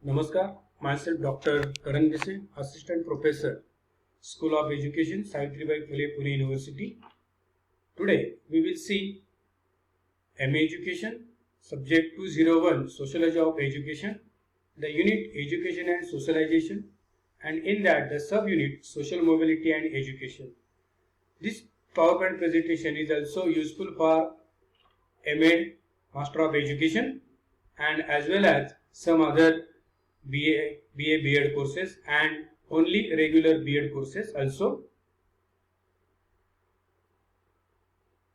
Namaskar, myself Dr. Karan Desai, Assistant Professor, School of Education, Savitribai Phule, Pune University. Today we will see MA Education, Subject 201, Sociology of Education, the unit Education and Socialization, and in that the subunit Social Mobility and Education. This PowerPoint presentation is also useful for MA, Master of Education, and as well as some other BA, B.Ed courses and only regular B.Ed courses also.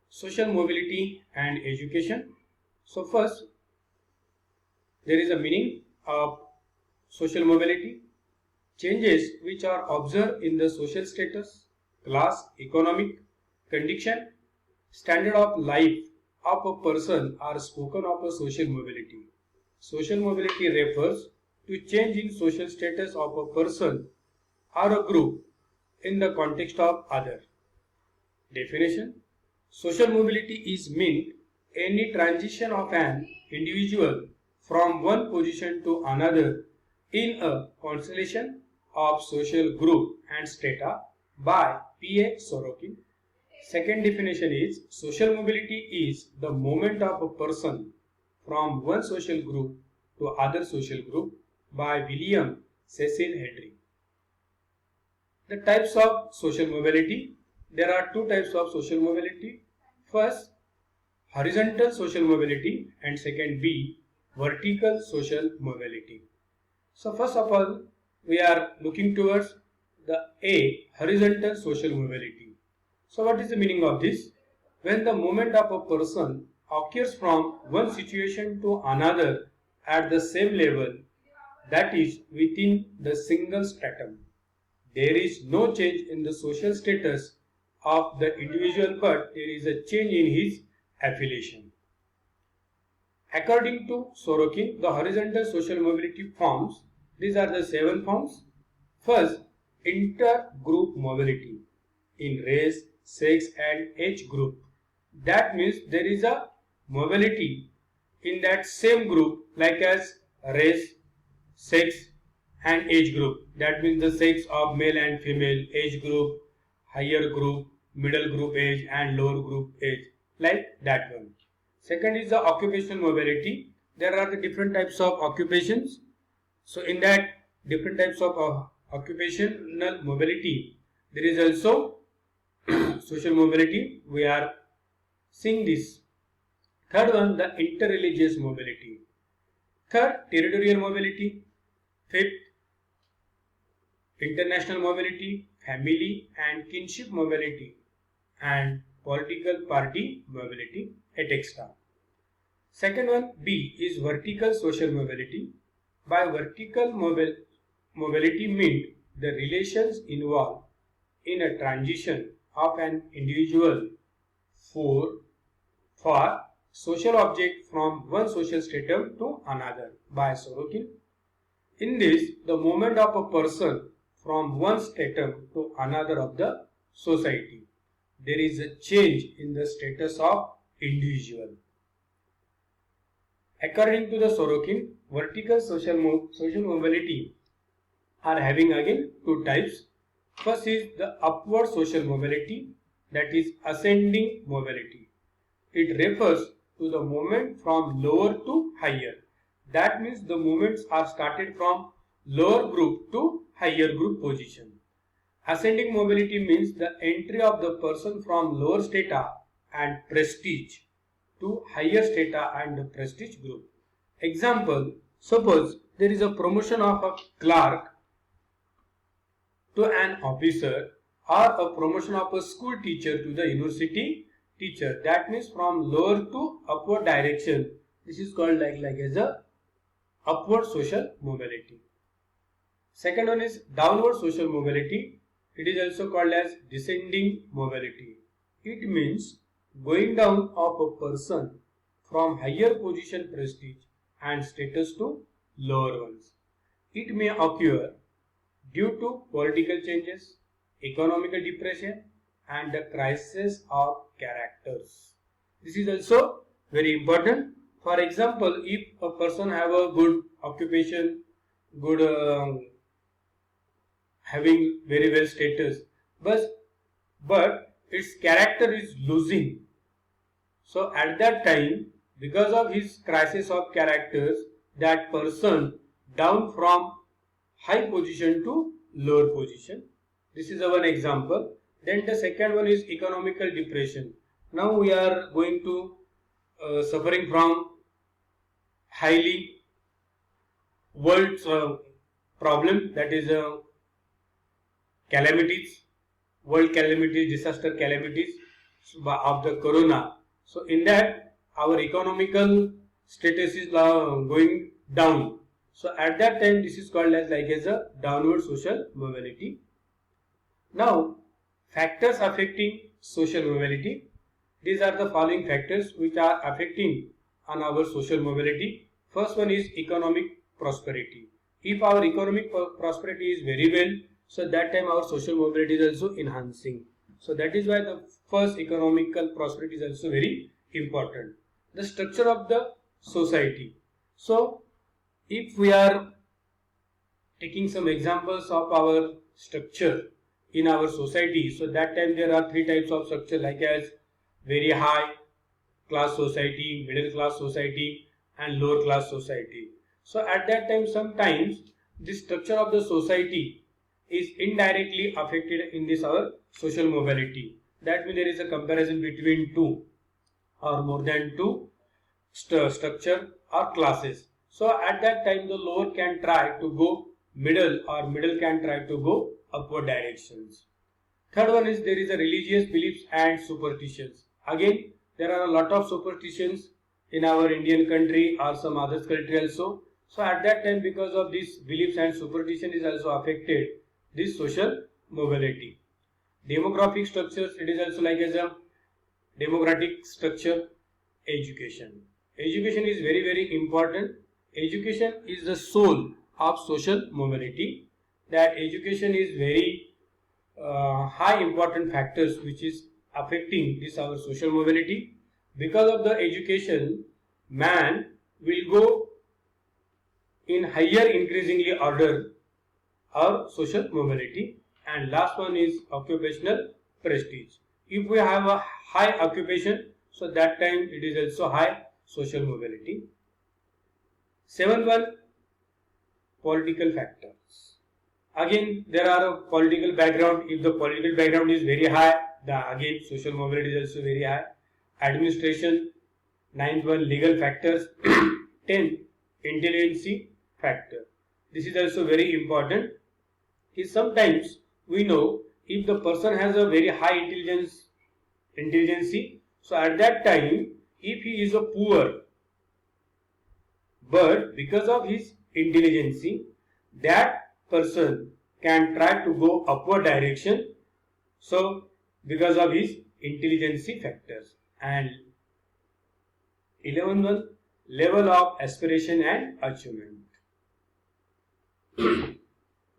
Social mobility and education. So first, there is a meaning of social mobility. Changes which are observed in the social status, class, economic condition, standard of life of a person are spoken of a social mobility. Social mobility refers to change in social status of a person or a group in the context of other. Definition: social mobility is meant any transition of an individual from one position to another in a constellation of social group and strata by P.A. Sorokin. Second definition is social mobility is the movement of a person from one social group to other social group by William Cecil Henry. The types of social mobility. There are two types of social mobility. First, horizontal social mobility, and second B, vertical social mobility. So first of all, we are looking towards the A, horizontal social mobility. So what is the meaning of this? When the movement of a person occurs from one situation to another at the same level, that is within the single stratum. There is no change in the social status of the individual, but there is a change in his affiliation. According to Sorokin, the horizontal social mobility forms, these are the 7 forms. First, inter-group mobility in race, sex and age group. That means there is a mobility in that same group like as race, sex and age group. That means the sex of male and female, age group, higher group, middle group age and lower group age, like that one. Second is the occupational mobility. There are the different types of occupations. So in that different types of occupational mobility, there is also social mobility. We are seeing this. Third one, the interreligious mobility. Third, territorial mobility. Fifth, international mobility, family and kinship mobility, and political party mobility, etc. Second one, B, is vertical social mobility. By vertical mobility meant the relations involved in a transition of an individual for social object from one social stratum to another by Sorokin. In this, the movement of a person from one stratum to another of the society. There is a change in the status of individual. According to the Sorokin, vertical social mobility are having again two types. First is the upward social mobility, that is ascending mobility. It refers to the movement from lower to higher. That means the movements are started from lower group to higher group position. Ascending mobility means the entry of the person from lower strata and prestige to higher strata and prestige group. Example, suppose there is a promotion of a clerk to an officer, or a promotion of a school teacher to the university teacher. That means from lower to upward direction. This is called like as a upward social mobility. Second one is downward social mobility. It is also called as descending mobility. It means going down of a person from higher position, prestige and status to lower ones. It may occur due to political changes, economical depression and the crisis of characters. This is also very important. For example, if a person have a good occupation, good, having very well status, but its character is losing. So at that time, because of his crisis of characters, that person down from high position to lower position. This is one example. Then the second one is economical depression. Now we are going to suffering from highly world's problem, that is calamities, world calamities, disaster calamities of the corona. So in that our economical status is going down. So at that time this is called as a downward social mobility. Now factors affecting social mobility. These are the following factors which are affecting on our social mobility. First one is economic prosperity. If our economic prosperity is very well, so that time our social mobility is also enhancing. So that is why the first economical prosperity is also very important. The structure of the society. So if we are taking some examples of our structure in our society, so that time there are three types of structure, like as very high class society, middle class society and lower class society. So at that time sometimes the structure of the society is indirectly affected in this our social mobility. That means there is a comparison between two or more than two structure or classes. So at that time the lower can try to go middle or middle can try to go upward directions. Third one is there is a religious beliefs and superstitions. Again, there are a lot of superstitions in our Indian country or some other country also. So at that time, because of these beliefs and superstition is also affected this social mobility. Demographic structures, it is also like as a democratic structure. Education. Education is very, very important. Education is the soul of social mobility. That education is very high important factors which is affecting this our social mobility. Because of the education, man will go in higher increasingly order or social mobility. And last one is occupational prestige. If we have a high occupation, so that time it is also high social mobility. 7.1 political factors. Again, there are a political background. If the political background is very high, again social mobility is also very high. Administration. 9.1 legal factors. 10 intelligence factor. This is also very important. Is sometimes we know if the person has a very high intelligence, so at that time if he is a poor, but because of his intelligence, that person can try to go upward direction. So because of his intelligence factors. And 11.1 level of aspiration and achievement.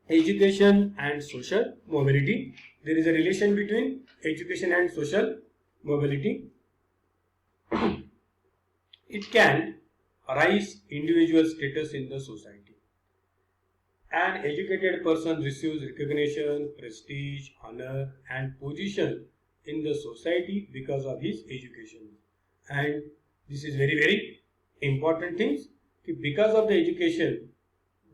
Education and social mobility. There is a relation between education and social mobility. It can rise individual status in the society. An educated person receives recognition, prestige, honor and position in the society because of his education. And this is very, very important things. Because of the education,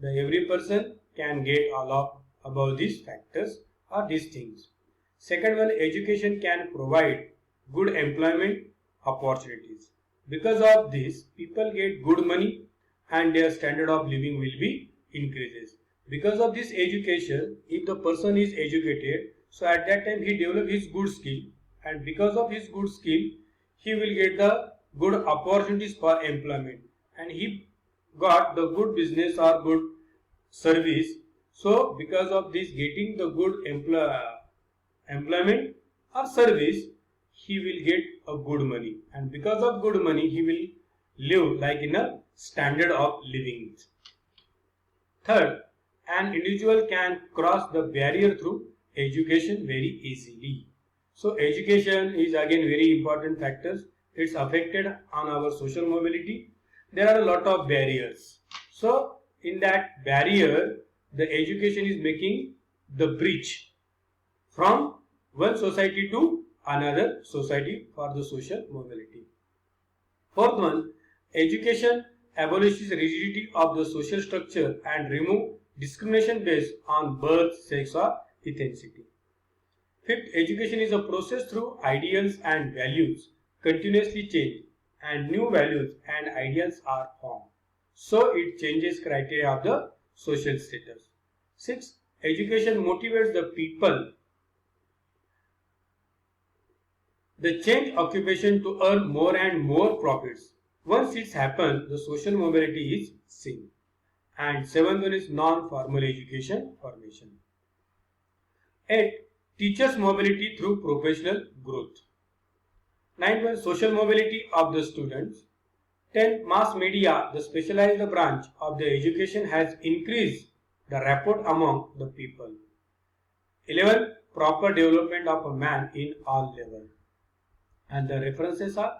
every person can get all of about these factors or these things. Second one, education can provide good employment opportunities. Because of this, people get good money and their standard of living will be increases. Because of this education, if the person is educated, so at that time he develop his good skill, and because of his good skill, he will get the good opportunities for employment, and he got the good business or good service. So because of this getting the good employment or service, he will get a good money, and because of good money he will live like in a standard of living. Third, an individual can cross the barrier through education very easily. So education is again very important factors. It's affected on our social mobility. There are a lot of barriers. So in that barrier, the education is making the bridge from one society to another society for the social mobility. Fourth one, education abolishes rigidity of the social structure and remove discrimination based on birth, sex or ethnicity. Fifth, education is a process through ideals and values continuously change and new values and ideals are formed. So it changes criteria of the social status. Sixth, education motivates the people the change occupation to earn more and more profits. Once it's happened, the social mobility is seen. And seventh one is non-formal education formation. 8. Teachers mobility through professional growth. 9. One, social mobility of the students. 10. Mass media, the specialized branch of the education, has increased the rapport among the people. 11. Proper development of a man in all levels. And the references are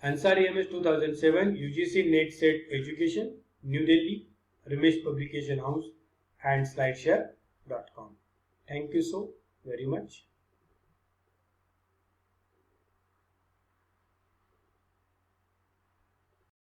Ansari MS 2007, UGC NET Set Education, New Delhi, Ramesh Publication House and slideshare.com. Thank you so very much.